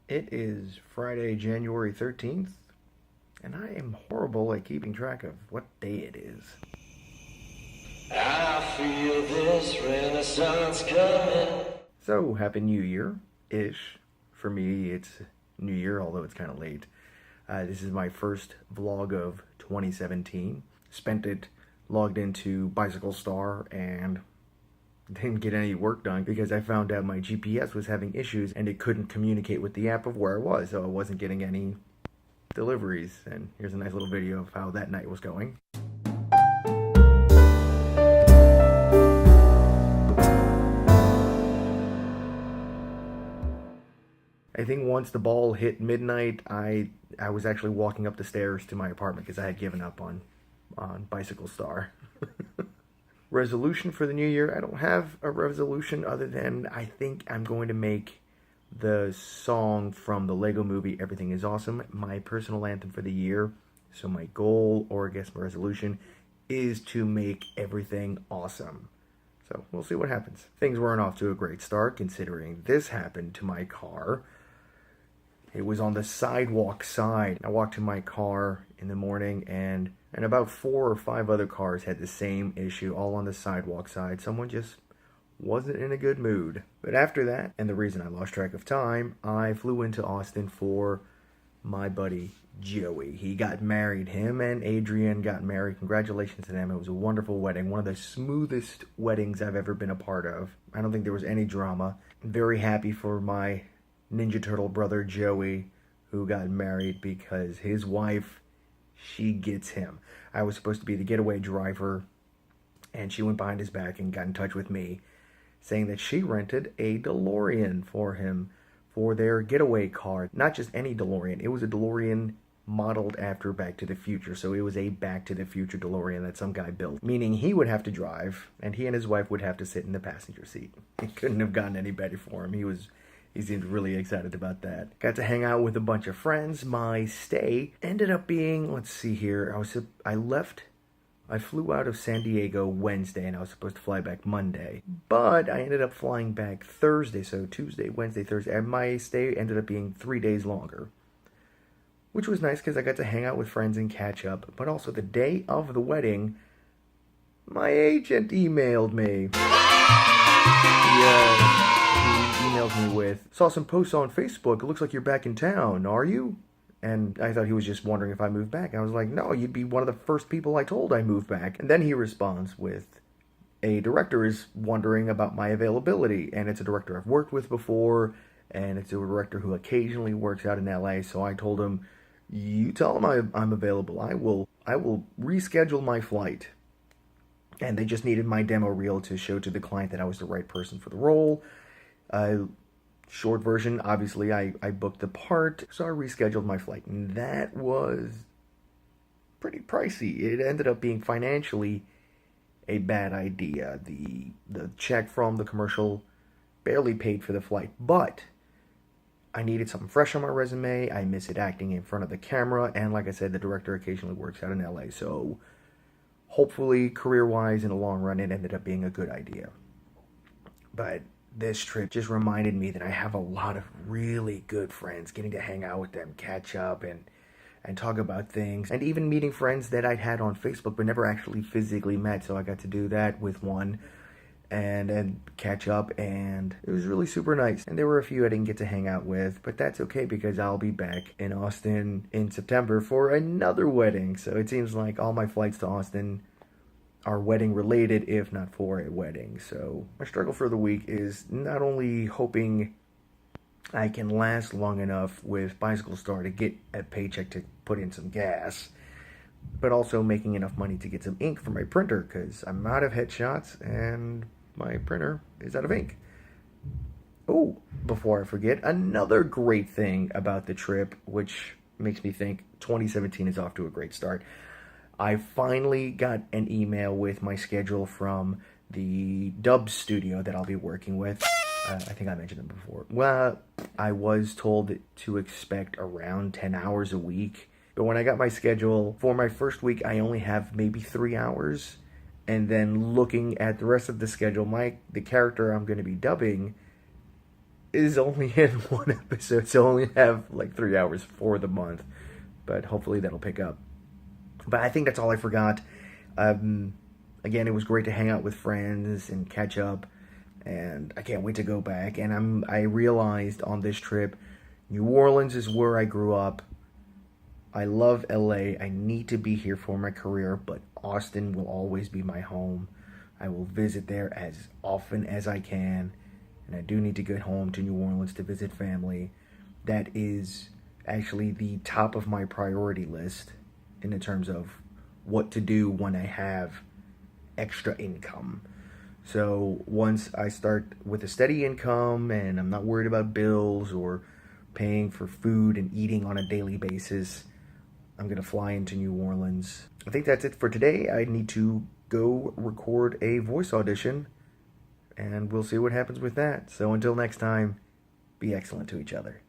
It is Friday, January 13th, and I am horrible at keeping track of what day it is. I feel this renaissance coming. So, Happy New Year-ish. For me, it's New Year, although it's kind of late. This is my first vlog of 2017. Spent it logged into Bicycle Star and didn't get any work done because I found out my GPS was having issues and it couldn't communicate with the app of where I was, so I wasn't getting any deliveries. And here's a nice little video of how that night was going. I think once the ball hit midnight, I was actually walking up the stairs to my apartment because I had given up on Bicycle Star. Resolution for the new year, I don't have a resolution other than I think I'm going to make the song from the Lego movie Everything is Awesome my personal anthem for the year. So my goal, or I guess my resolution, is to make everything awesome. So we'll see what happens. Things weren't off to a great start considering this happened to my car. It was on the sidewalk side. I walked to my car in the morning and about 4 or 5 other cars had the same issue, all on the sidewalk side. Someone just wasn't in a good mood. But after that, and the reason I lost track of time, I flew into Austin for my buddy Joey. He got married. Him and Adrian got married. Congratulations to them. It was a wonderful wedding. One of the smoothest weddings I've ever been a part of. I don't think there was any drama. I'm very happy for my Ninja Turtle brother Joey, who got married, because his wife, she gets him. I was supposed to be the getaway driver, and she went behind his back and got in touch with me, saying that she rented a DeLorean for him for their getaway car. Not just any DeLorean, it was a DeLorean modeled after Back to the Future. So it was a Back to the Future DeLorean that some guy built, meaning he would have to drive, and he and his wife would have to sit in the passenger seat. It couldn't have gotten any better for him. He seemed really excited about that. Got to hang out with a bunch of friends. My stay ended up being, let's see here, I flew out of San Diego Wednesday and I was supposed to fly back Monday. But I ended up flying back Thursday, so Tuesday, Wednesday, Thursday. And my stay ended up being 3 days longer, which was nice because I got to hang out with friends and catch up. But also the day of the wedding, my agent emailed me. Yeah. He emailed me with, saw some posts on Facebook, it looks like you're back in town, are you? And I thought he was just wondering if I moved back. I was like, no, you'd be one of the first people I told I moved back. And then he responds with, a director is wondering about my availability. And it's a director I've worked with before, and it's a director who occasionally works out in LA. So I told him, you tell him I'm available. I will reschedule my flight. And they just needed my demo reel to show to the client that I was the right person for the role. Short version, obviously, I booked the part, so I rescheduled my flight. And that was pretty pricey. It ended up being financially a bad idea. The check from the commercial barely paid for the flight, but I needed something fresh on my resume. I miss it acting in front of the camera, and like I said, the director occasionally works out in LA, so hopefully, career-wise, in the long run, it ended up being a good idea. But this trip just reminded me that I have a lot of really good friends. Getting to hang out with them, catch up, and talk about things. And even meeting friends that I'd had on Facebook but never actually physically met. So I got to do that with one and catch up. And it was really super nice. And there were a few I didn't get to hang out with. But that's okay because I'll be back in Austin in September for another wedding. So it seems like all my flights to Austin are wedding related, if not for a wedding. So my struggle for the week is not only hoping I can last long enough with Bicycle Star to get a paycheck to put in some gas, but also making enough money to get some ink for my printer, because I'm out of headshots and my printer is out of ink. Oh, before I forget, another great thing about the trip, which makes me think 2017 is off to a great start. I finally got an email with my schedule from the dub studio that I'll be working with. I think I mentioned them before. Well, I was told to expect around 10 hours a week. But when I got my schedule, for my first week, I only have maybe 3 hours. And then looking at the rest of the schedule, the character I'm going to be dubbing is only in one episode, so I only have like 3 hours for the month. But hopefully that'll pick up. But I think that's all I forgot. Again, it was great to hang out with friends and catch up, and I can't wait to go back. And I realized on this trip, New Orleans is where I grew up. I love LA. I need to be here for my career, but Austin will always be my home. I will visit there as often as I can, and I do need to get home to New Orleans to visit family. That is actually the top of my priority list in terms of what to do when I have extra income. So once I start with a steady income and I'm not worried about bills or paying for food and eating on a daily basis, I'm going to fly into New Orleans. I think that's it for today. I need to go record a voice audition, and we'll see what happens with that. So until next time, be excellent to each other.